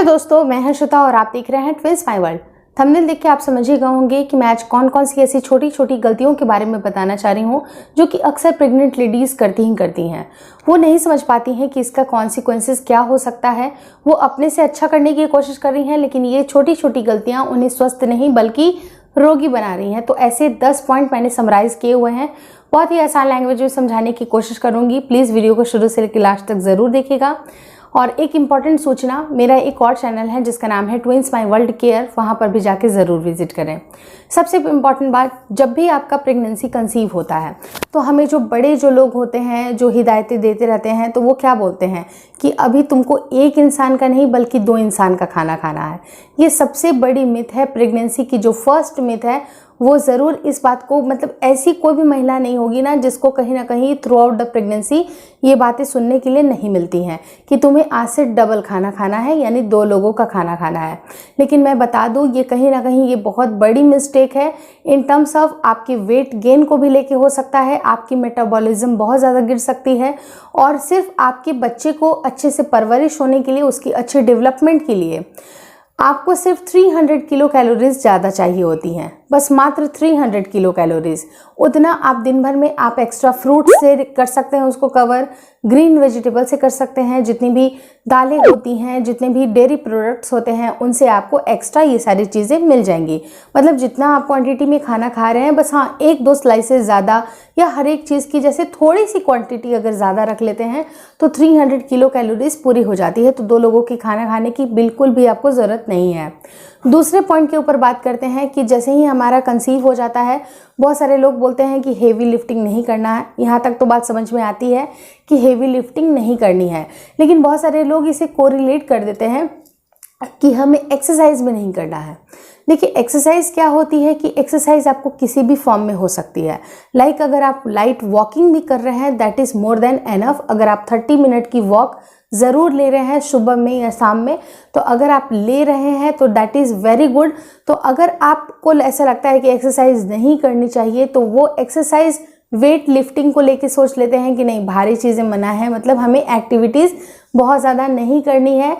Hello दोस्तों, मैं हर्षिता और आप देख रहे हैं ट्विंस माय वर्ल्ड। थंबनेल देख के आप समझ ही गए होंगे कि मैं आज कौन कौन सी ऐसी छोटी छोटी गलतियों के बारे में बताना चाह रही हूँ जो कि अक्सर प्रेग्नेंट लेडीज़ करती हैं। वो नहीं समझ पाती हैं कि इसका कॉन्सिक्वेंसेस क्या हो सकता है। वो अपने से अच्छा करने की कोशिश कर रही हैं, लेकिन ये छोटी छोटी गलतियाँ उन्हें स्वस्थ नहीं बल्कि रोगी बना रही हैं। तो ऐसे 10 पॉइंट मैंने समराइज़ किए हुए हैं। बहुत ही आसान लैंग्वेज में समझाने की कोशिश करूँगी। प्लीज़ वीडियो को शुरू से लेकर लास्ट तक ज़रूर देखिएगा। और एक इम्पॉर्टेंट सूचना, मेरा एक और चैनल है जिसका नाम है ट्विंस माय वर्ल्ड केयर, वहाँ पर भी जाके ज़रूर विजिट करें। सबसे इम्पॉर्टेंट बात, जब भी आपका प्रेगनेंसी कंसीव होता है तो हमें जो लोग होते हैं जो हिदायतें देते रहते हैं, तो वो क्या बोलते हैं कि अभी तुमको एक इंसान का नहीं बल्कि 2 इंसान का खाना खाना है। ये सबसे बड़ी मिथ है प्रेगनेंसी की। जो फर्स्ट मिथ है वो ज़रूर इस बात को, मतलब ऐसी कोई भी महिला नहीं होगी ना जिसको कहीं ना कहीं थ्रू आउट द प्रेगनेंसी ये बातें सुनने के लिए नहीं मिलती हैं कि तुम्हें आज से डबल खाना खाना है, यानी 2 लोगों का खाना खाना है। लेकिन मैं बता दूं, ये कहीं ना कहीं ये बहुत बड़ी मिस्टेक है। इन टर्म्स ऑफ आपके वेट गेन को भी लेके हो सकता है, आपकी मेटाबॉलिज्म बहुत ज़्यादा गिर सकती है, और सिर्फ आपके बच्चे को अच्छे से परवरिश होने के लिए, उसकी अच्छे डेवलपमेंट के लिए आपको सिर्फ 300 किलो कैलोरीज ज़्यादा चाहिए होती हैं, बस मात्र 300 किलो कैलोरीज। उतना आप दिन भर में आप एक्स्ट्रा फ्रूट से कर सकते हैं उसको कवर, ग्रीन वेजिटेबल से कर सकते हैं, जितनी भी दालें होती हैं, जितने भी डेयरी प्रोडक्ट्स होते हैं, उनसे आपको एक्स्ट्रा ये सारी चीज़ें मिल जाएंगी। मतलब जितना आप क्वांटिटी में खाना खा रहे हैं, बस हाँ 1-2 स्लाइसेस ज़्यादा या हर एक चीज़ की जैसे थोड़ी सी क्वांटिटी अगर ज़्यादा रख लेते हैं तो 300 किलो कैलोरीज पूरी हो जाती है। तो 2 लोगों की खाना खाने की बिल्कुल भी आपको ज़रूरत नहीं है। दूसरे पॉइंट के ऊपर बात करते हैं कि जैसे ही हमारा कंसीव हो जाता है, बहुत सारे लोग बोलते हैं कि हेवी लिफ्टिंग नहीं करना है। यहाँ तक तो बात समझ में आती है कि हेवी लिफ्टिंग नहीं करनी है, लेकिन बहुत सारे लोग इसे कोरिलेट कर देते हैं कि हमें एक्सरसाइज में नहीं करना है। देखिए, एक्सरसाइज क्या होती है कि एक्सरसाइज आपको किसी भी फॉर्म में हो सकती है। लाइक अगर आप लाइट वॉकिंग भी कर रहे हैं, that is more than enough. अगर आप 30 मिनट की वॉक ज़रूर ले रहे हैं सुबह में या शाम में, तो अगर आप ले रहे हैं तो दैट इज़ वेरी गुड। तो अगर आपको ऐसा लगता है कि एक्सरसाइज नहीं करनी चाहिए, तो वो एक्सरसाइज वेट लिफ्टिंग को लेके सोच लेते हैं कि नहीं भारी चीज़ें मना है, मतलब हमें एक्टिविटीज़ बहुत ज़्यादा नहीं करनी है।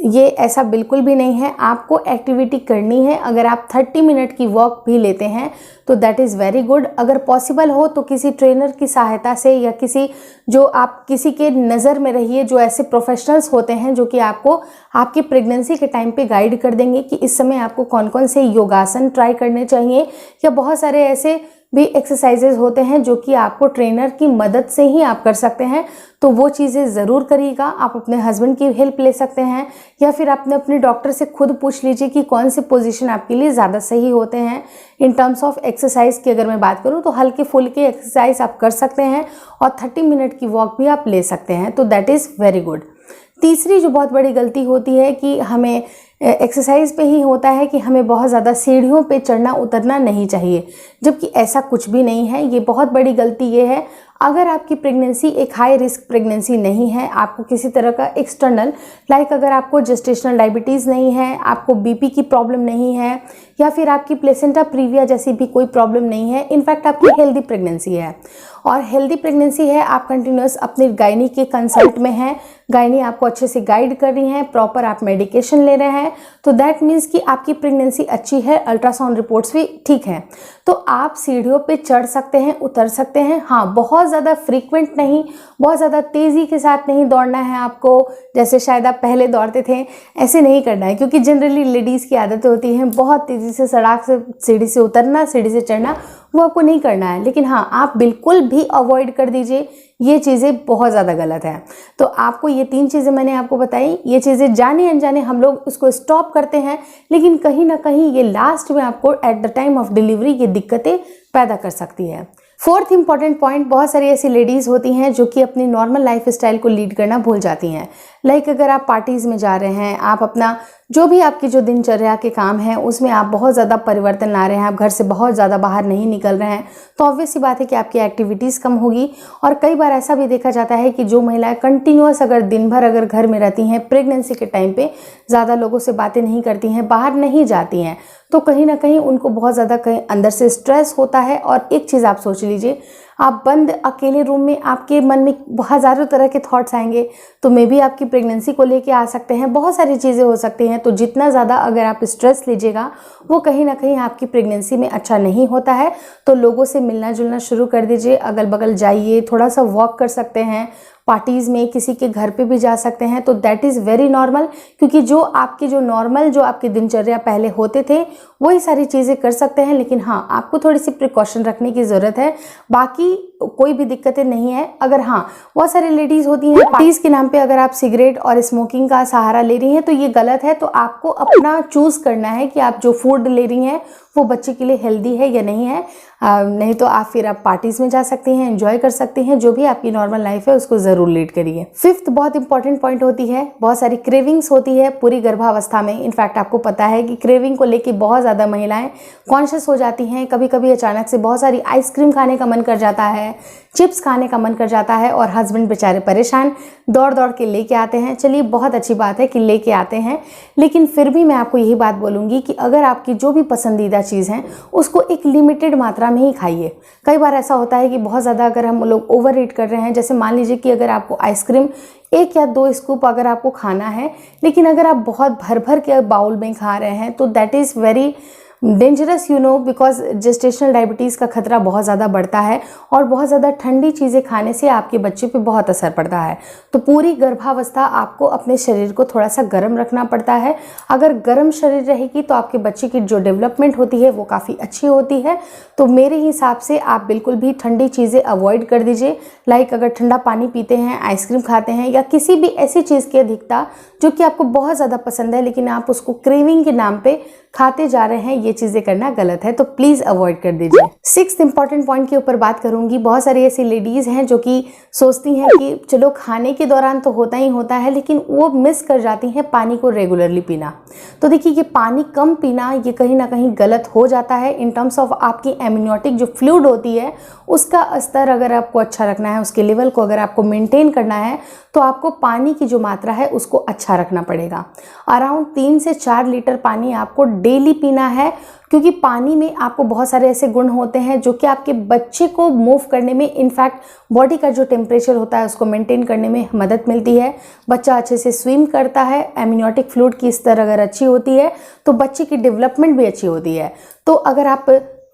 ये ऐसा बिल्कुल भी नहीं है, आपको एक्टिविटी करनी है। अगर आप 30 मिनट की वॉक भी लेते हैं तो दैट इज़ वेरी गुड। अगर पॉसिबल हो तो किसी ट्रेनर की सहायता से या किसी के नज़र में रहिए, जो ऐसे प्रोफेशनल्स होते हैं जो कि आपको आपकी प्रेगनेंसी के टाइम पे गाइड कर देंगे कि इस समय आपको कौन कौन से योगासन ट्राई करने चाहिए, या बहुत सारे ऐसे भी एक्सरसाइजेज होते हैं जो कि आपको ट्रेनर की मदद से ही आप कर सकते हैं। तो वो चीज़ें ज़रूर करिएगा। आप अपने हस्बैंड की हेल्प ले सकते हैं, या फिर अपने डॉक्टर से खुद पूछ लीजिए कि कौन से पोजीशन आपके लिए ज़्यादा सही होते हैं। इन टर्म्स ऑफ एक्सरसाइज की अगर मैं बात करूँ तो हल्के फुल्के एक्सरसाइज आप कर सकते हैं, और 30 मिनट की वॉक भी आप ले सकते हैं। तो दैट इज़ वेरी गुड। तीसरी जो बहुत बड़ी गलती होती है कि हमें एक्सरसाइज पे ही होता है कि हमें बहुत ज़्यादा सीढ़ियों पे चढ़ना उतरना नहीं चाहिए, जबकि ऐसा कुछ भी नहीं है। ये बहुत बड़ी गलती ये है, अगर आपकी प्रेगनेंसी एक हाई रिस्क प्रेगनेंसी नहीं है, आपको किसी तरह का एक्सटर्नल, लाइक अगर आपको जेस्टेशनल डायबिटीज़ नहीं है, आपको बीपी की प्रॉब्लम नहीं है, या फिर आपकी प्लेसेंटा प्रीविया जैसी भी कोई प्रॉब्लम नहीं है, इनफैक्ट आपकी हेल्दी प्रेगनेंसी है, और हेल्दी प्रेगनेंसी है, आप कंटिन्यूस अपने गायनी के कंसल्ट में हैं, गायनी आपको अच्छे से गाइड कर रही हैं, प्रॉपर आप मेडिकेशन ले रहे हैं, तो दैट मीन्स कि आपकी प्रेगनेंसी अच्छी है, अल्ट्रासाउंड रिपोर्ट्स भी ठीक हैं। तो आप सीढ़ियों पे चढ़ सकते हैं, उतर सकते हैं। हाँ, बहुत ज़्यादा फ्रीक्वेंट नहीं, बहुत ज़्यादा तेज़ी के साथ नहीं दौड़ना है आपको, जैसे शायद आप पहले दौड़ते थे, ऐसे नहीं करना है, क्योंकि जनरली लेडीज़ की आदतें होती हैं बहुत तेज़ी से सड़क से सीढ़ी से उतरना, सीढ़ी से चढ़ना, वो आपको नहीं करना है। लेकिन हाँ, आप बिल्कुल भी अवॉइड कर दीजिए, ये चीज़ें बहुत ज़्यादा गलत है। तो आपको ये 3 चीज़ें मैंने आपको बताई, ये चीज़ें जाने अनजाने हम लोग इसको स्टॉप करते हैं, लेकिन कहीं ना कहीं ये लास्ट में आपको at the time of delivery ये दिक्कतें पैदा कर सकती है। 4th इंपॉर्टेंट पॉइंट, बहुत सारी ऐसी लेडीज़ होती हैं जो कि अपनी नॉर्मल लाइफ स्टाइल को लीड करना भूल जाती हैं। लाइक अगर आप पार्टीज़ में जा रहे हैं, आप अपना जो भी आपकी जो दिनचर्या के काम हैं उसमें आप बहुत ज़्यादा परिवर्तन ला रहे हैं, आप घर से बहुत ज़्यादा बाहर नहीं निकल रहे हैं, तो ऑब्वियस सी बात है कि आपकी एक्टिविटीज़ कम होगी। और कई बार ऐसा भी देखा जाता है कि जो महिलाएं कंटिन्यूअस अगर दिन भर अगर घर में रहती हैं, प्रेगनेंसी के टाइम पे ज़्यादा लोगों से बातें नहीं करती हैं, बाहर नहीं जाती हैं, तो कहीं ना कहीं उनको बहुत ज़्यादा कहीं अंदर से स्ट्रेस होता है। और एक चीज़ आप सोच लीजिए, आप बंद अकेले रूम में, आपके मन में हज़ारों तरह के थॉट्स आएंगे, तो मे बी आपकी प्रेगनेंसी को लेके आ सकते हैं, बहुत सारी चीज़ें हो सकती हैं। तो जितना ज़्यादा अगर आप स्ट्रेस लीजिएगा वो कहीं ना कहीं आपकी प्रेगनेंसी में अच्छा नहीं होता है। तो लोगों से मिलना जुलना शुरू कर दीजिए, अगल बगल जाइए, थोड़ा सा वॉक कर सकते हैं, पार्टीज़ में किसी के घर पे भी जा सकते हैं। तो दैट इज़ वेरी नॉर्मल, क्योंकि जो आपकी दिनचर्या पहले होते थे वही सारी चीज़ें कर सकते हैं। लेकिन हाँ, आपको थोड़ी सी प्रिकॉशन रखने की ज़रूरत है, बाकी कोई भी दिक्कतें नहीं है। अगर हाँ, बहुत सारी लेडीज़ होती हैं पार्टीज़ के नाम पे अगर आप सिगरेट और स्मोकिंग का सहारा ले रही हैं तो ये गलत है। तो आपको अपना चूज़ करना है कि आप जो फूड ले रही हैं वो बच्चे के लिए हेल्दी है या नहीं है। नहीं तो आप पार्टीज़ में जा सकती हैं, एंजॉय कर सकती हैं, जो भी आपकी नॉर्मल लाइफ है उसको ज़रूर लीड करिए। फिफ्थ बहुत इंपॉर्टेंट पॉइंट होती है, बहुत सारी क्रेविंग्स होती है पूरी गर्भावस्था में। इनफैक्ट आपको पता है कि क्रेविंग को लेके बहुत ज़्यादा महिलाएं कॉन्शियस हो जाती हैं। कभी कभी अचानक से बहुत सारी आइसक्रीम खाने का मन कर जाता है, चिप्स खाने का मन कर जाता है, और हस्बैंड बेचारे परेशान दौड़ दौड़ के लेके आते हैं। चलिए, बहुत अच्छी बात है कि लेके आते हैं, लेकिन फिर भी मैं आपको यही बात बोलूँगी कि अगर आपकी जो भी पसंदीदा चीज़ है उसको एक लिमिटेड मात्रा में ही खाइए। कई बार ऐसा होता है कि बहुत ज़्यादा अगर हम लोग ओवर ईट कर रहे हैं, जैसे मान लीजिए कि अगर आपको आइसक्रीम 1 या 2 स्कूप अगर आपको खाना है, लेकिन अगर आप बहुत भर भर के बाउल में खा रहे हैं तो that is very dangerous, because gestational diabetes का खतरा बहुत ज़्यादा बढ़ता है, और बहुत ज़्यादा ठंडी चीज़ें खाने से आपके बच्चे पे बहुत असर पड़ता है। तो पूरी गर्भावस्था आपको अपने शरीर को थोड़ा सा गर्म रखना पड़ता है। अगर गर्म शरीर रहेगी तो आपके बच्चे की जो डेवलपमेंट होती है वो काफ़ी अच्छी होती है। तो मेरे हिसाब से आप बिल्कुल भी ठंडी चीज़ें अवॉइड कर दीजिए। लाइक अगर ठंडा पानी पीते हैं, आइसक्रीम खाते हैं, या किसी भी ऐसी चीज़ की अधिकता जो कि आपको बहुत ज़्यादा पसंद है लेकिन आप उसको क्रेविंग के नाम पे खाते जा रहे हैं, ये चीज़ें करना गलत है। तो प्लीज़ अवॉइड कर दीजिए। 6th इंपॉर्टेंट पॉइंट के ऊपर बात करूंगी। बहुत सारी ऐसी लेडीज़ हैं जो कि सोचती हैं कि चलो खाने के दौरान तो होता ही होता है, लेकिन वो मिस कर जाती हैं पानी को रेगुलरली पीना। तो देखिए, ये पानी कम पीना ये कहीं ना कहीं गलत हो जाता है इन टर्म्स ऑफ आपकी एमनियोटिक जो फ्लूइड होती है उसका स्तर अगर आपको अच्छा रखना है, उसके लेवल को अगर आपको मेंटेन करना है, तो आपको पानी की जो मात्रा है उसको अच्छा रखना पड़ेगा। अराउंड 3 से 4 लीटर पानी आपको डेली पीना है, क्योंकि पानी में आपको बहुत सारे ऐसे गुण होते हैं जो कि आपके बच्चे को मूव करने में, इनफैक्ट बॉडी का जो टेम्परेचर होता है उसको मेंटेन करने में मदद मिलती है। बच्चा अच्छे से स्विम करता है, एमनियोटिक फ्लूइड की स्तर अगर अच्छी होती है तो बच्चे की डेवलपमेंट भी अच्छी होती है। तो अगर आप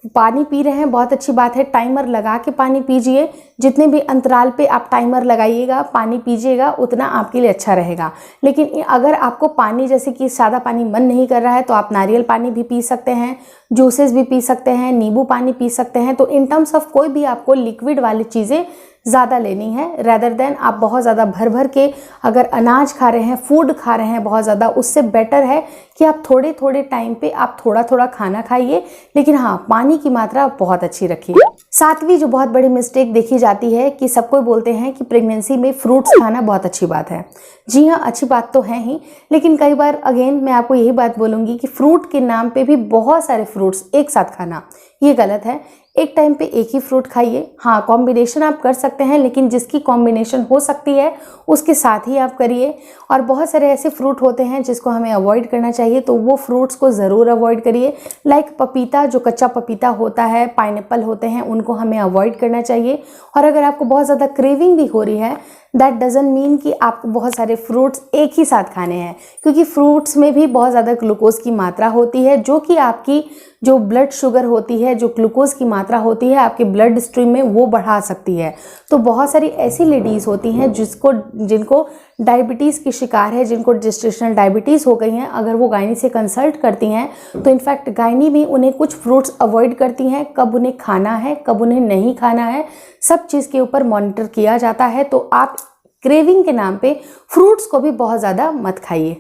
पानी पी रहे हैं, बहुत अच्छी बात है, टाइमर लगा के पानी पीजिए। जितने भी अंतराल पे आप टाइमर लगाइएगा, पानी पीजिएगा, उतना आपके लिए अच्छा रहेगा। लेकिन अगर आपको पानी जैसे कि सादा पानी मन नहीं कर रहा है तो आप नारियल पानी भी पी सकते हैं, जूसेस भी पी सकते हैं, नींबू पानी पी सकते हैं। तो इन टर्म्स ऑफ कोई भी आपको लिक्विड वाली चीज़ें ज़्यादा लेनी है, रेदर देन आप बहुत ज़्यादा भर भर के अगर अनाज खा रहे हैं, फूड खा रहे हैं बहुत ज़्यादा, उससे बेटर है कि आप थोड़े थोड़े टाइम पे आप थोड़ा थोड़ा खाना खाइए, लेकिन हाँ, पानी की मात्रा बहुत अच्छी रखिए। 7वीं जो बहुत बड़ी मिस्टेक देखी जाती है कि सबको बोलते हैं कि प्रेगनेंसी में फ्रूट्स खाना बहुत अच्छी बात है। जी हाँ, अच्छी बात तो है ही, लेकिन कई बार अगेन मैं आपको यही बात बोलूँगी कि फ्रूट के नाम पे भी बहुत सारे फ्रूट्स एक साथ खाना ये गलत है। एक टाइम पे एक ही फ्रूट खाइए। हाँ, कॉम्बिनेशन आप कर सकते हैं, लेकिन जिसकी कॉम्बिनेशन हो सकती है उसके साथ ही आप करिए। और बहुत सारे ऐसे फ्रूट होते हैं जिसको हमें अवॉइड करना चाहिए, तो वो फ्रूट्स को ज़रूर अवॉइड करिए। लाइक पपीता, जो कच्चा पपीता होता है, पाइनएप्पल होते हैं, उनको हमें अवॉइड करना चाहिए। और अगर आपको बहुत ज़्यादा क्रेविंग भी हो रही है, दैट डजंट मीन कि आपको बहुत सारे फ्रूट्स एक ही साथ खाने हैं, क्योंकि फ्रूट्स में भी बहुत ज़्यादा ग्लूकोज की मात्रा होती है, जो कि आपकी जो ब्लड शुगर होती है, जो ग्लूकोज की मात्रा होती है आपके ब्लड स्ट्रीम में, वो बढ़ा सकती है। तो बहुत सारी ऐसी लेडीज़ होती हैं जिनको डायबिटीज़ की शिकार है, जिनको जेस्टेशनल डायबिटीज़ हो गई हैं, अगर वो गायनी से कंसल्ट करती हैं तो इनफैक्ट गायनी भी उन्हें कुछ फ्रूट्स अवॉइड करती हैं, कब उन्हें खाना है, कब उन्हें नहीं खाना है, सब चीज़ के ऊपर मॉनिटर किया जाता है। तो आप क्रेविंग के नाम पे फ्रूट्स को भी बहुत ज़्यादा मत खाइए।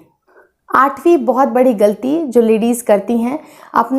8वीं बहुत बड़ी गलती जो लेडीज़ करती हैं,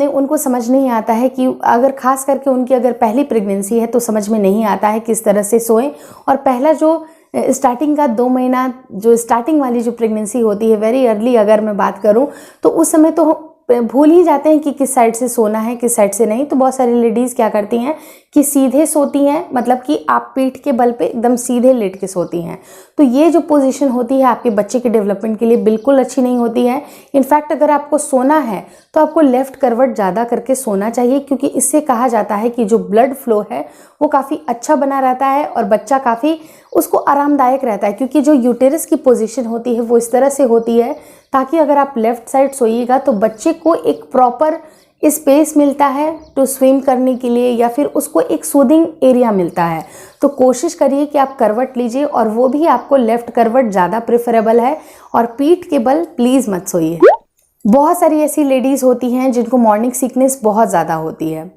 उनको समझ नहीं आता है कि अगर खास करके उनकी अगर पहली प्रेगनेंसी है तो समझ में नहीं आता है किस तरह से सोएं। और पहला जो स्टार्टिंग का 2 महीना जो स्टार्टिंग वाली जो प्रेगनेंसी होती है, वेरी अर्ली अगर मैं बात करूं, तो उस समय तो भूल ही जाते हैं कि किस साइड से सोना है किस साइड से नहीं। तो बहुत सारी लेडीज़ क्या करती हैं कि सीधे सोती हैं, मतलब कि आप पीठ के बल पे एकदम सीधे लेट के सोती हैं। तो ये जो पोजीशन होती है आपके बच्चे के डेवलपमेंट के लिए बिल्कुल अच्छी नहीं होती है। इनफैक्ट अगर आपको सोना है तो आपको लेफ्ट करवट ज़्यादा करके सोना चाहिए, क्योंकि इससे कहा जाता है कि जो ब्लड फ्लो है वो काफ़ी अच्छा बना रहता है और बच्चा काफ़ी उसको आरामदायक रहता है, क्योंकि जो यूटेरस की पोजीशन होती है वो इस तरह से होती है ताकि अगर आप लेफ़्ट साइड सोइएगा तो बच्चे को एक प्रॉपर स्पेस मिलता है टू स्विम करने के लिए, या फिर उसको एक सूदिंग एरिया मिलता है। तो कोशिश करिए कि आप करवट लीजिए, और वो भी आपको लेफ़्ट करवट ज़्यादा प्रेफरेबल है, और पीठ के बल प्लीज़ मत सोइए। बहुत सारी ऐसी लेडीज़ होती हैं जिनको मॉर्निंग सिकनेस बहुत ज़्यादा होती है।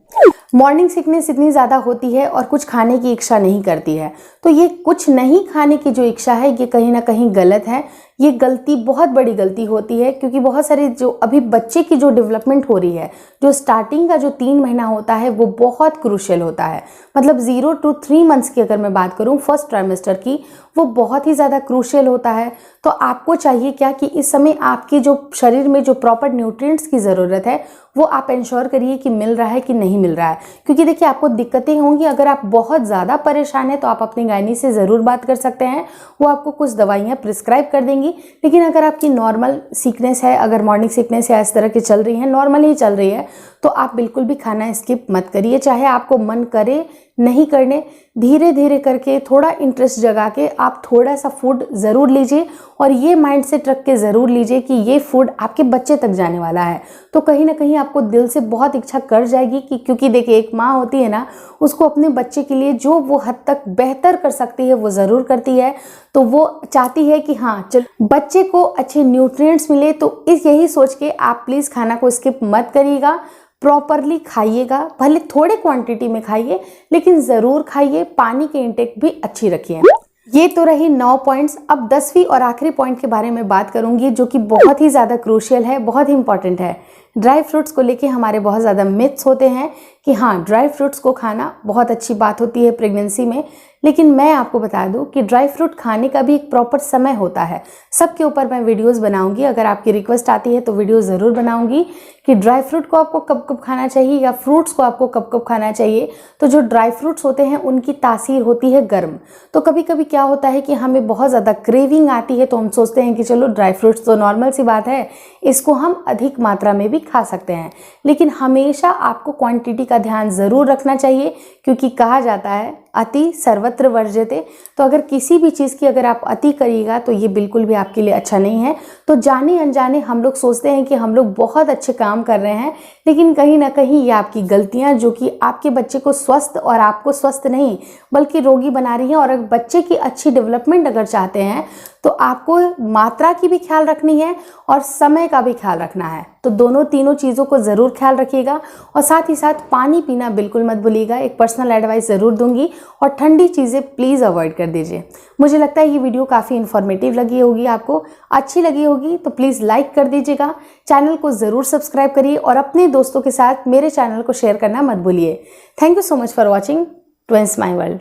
मॉर्निंग सिकनेस इतनी ज़्यादा होती है और कुछ खाने की इच्छा नहीं करती है। तो ये कुछ नहीं खाने की जो इच्छा है ये कहीं ना कहीं गलत है। ये गलती बहुत बड़ी गलती होती है, क्योंकि बहुत सारे जो अभी बच्चे की जो डेवलपमेंट हो रही है, जो स्टार्टिंग का जो 3 महीना होता है वो बहुत क्रूशियल होता है। मतलब 0 to 3 मंथ्स की अगर मैं बात करूं फर्स्ट ट्राइमेस्टर की, वो बहुत ही ज़्यादा क्रूशियल होता है। तो आपको चाहिए क्या कि इस समय आपके जो शरीर में जो प्रॉपर न्यूट्रिएंट्स की ज़रूरत है वो आप इंश्योर करिए कि मिल रहा है कि नहीं मिल रहा है। क्योंकि देखिए आपको दिक्कतें होंगी, अगर आप बहुत ज़्यादा परेशान हैं तो आप अपनी गायनी से ज़रूर बात कर सकते हैं, वो आपको कुछ दवाइयाँ प्रिस्क्राइब कर देंगी। लेकिन अगर आपकी नॉर्मल सिकनेस है, अगर मॉर्निंग सिकनेस या इस तरह की चल रही है, नॉर्मल ही चल रही है, तो आप बिल्कुल भी खाना स्किप मत करिए। चाहे आपको मन करे नहीं करने, धीरे धीरे करके थोड़ा इंटरेस्ट जगा के आप थोड़ा सा फूड ज़रूर लीजिए, और ये माइंड सेट रख के ज़रूर लीजिए कि ये फूड आपके बच्चे तक जाने वाला है। तो कहीं ना कहीं आपको दिल से बहुत इच्छा कर जाएगी कि, क्योंकि देखिए एक माँ होती है ना, उसको अपने बच्चे के लिए जो वो हद तक बेहतर कर सकती है वो ज़रूर करती है। तो वो चाहती है कि हाँ चल बच्चे को अच्छे न्यूट्रिएंट्स मिले। तो यही सोच के आप प्लीज़ खाना को स्किप मत करिएगा, प्रॉपरली खाइएगा। भले थोड़े क्वांटिटी में खाइए लेकिन ज़रूर खाइए। पानी के इंटेक भी अच्छी रखिए। ये तो रही 9 पॉइंट्स। अब 10वीं और आखिरी पॉइंट के बारे में बात करूंगी, जो कि बहुत ही ज़्यादा क्रूशियल है, बहुत ही इंपॉर्टेंट है। ड्राई फ्रूट्स को लेके हमारे बहुत ज़्यादा मिथ्स होते हैं कि हाँ ड्राई फ्रूट्स को खाना बहुत अच्छी बात होती है प्रेगनेंसी में, लेकिन मैं आपको बता दूं कि ड्राई फ्रूट खाने का भी एक प्रॉपर समय होता है। सबके ऊपर मैं वीडियोस बनाऊंगी, अगर आपकी रिक्वेस्ट आती है तो वीडियो ज़रूर बनाऊंगी कि ड्राई फ्रूट को आपको कब कब खाना चाहिए या फ्रूट्स को आपको कब कब खाना चाहिए। तो जो ड्राई फ्रूट्स होते हैं उनकी तासीर होती है गर्म। तो कभी कभी क्या होता है कि हमें बहुत ज़्यादा क्रेविंग आती है, तो हम सोचते हैं कि चलो ड्राई फ्रूट्स तो नॉर्मल सी बात है, इसको हम अधिक मात्रा में भी खा सकते हैं। लेकिन हमेशा आपको क्वांटिटी का ध्यान ज़रूर रखना चाहिए, क्योंकि कहा जाता है अति सर्वत्र वर्ज्यते। तो अगर किसी भी चीज़ की अगर आप अति करिएगा तो ये बिल्कुल भी आपके लिए अच्छा नहीं है। तो जाने अनजाने हम लोग सोचते हैं कि हम लोग बहुत अच्छे काम कर रहे हैं, लेकिन कहीं ना कहीं ये आपकी गलतियां जो कि आपके बच्चे को स्वस्थ और आपको स्वस्थ नहीं बल्कि रोगी बना रही हैं। और अगर बच्चे की अच्छी डेवलपमेंट अगर चाहते हैं तो आपको मात्रा की भी ख्याल रखनी है और समय का भी ख्याल रखना है। तो दोनों तीनों चीज़ों को ज़रूर ख्याल रखिएगा, और साथ ही साथ पानी पीना बिल्कुल मत भूलिएगा। एक पर्सनल एडवाइस ज़रूर दूंगी, और ठंडी चीज़ें प्लीज़ अवॉइड कर दीजिए। मुझे लगता है ये वीडियो काफ़ी इन्फॉर्मेटिव लगी होगी, आपको अच्छी लगी होगी, तो प्लीज़ लाइक कर दीजिएगा। चैनल को ज़रूर सब्सक्राइब करिए और अपने दोस्तों के साथ मेरे चैनल को शेयर करना मत भूलिए। Thank you so much for watching twins my world.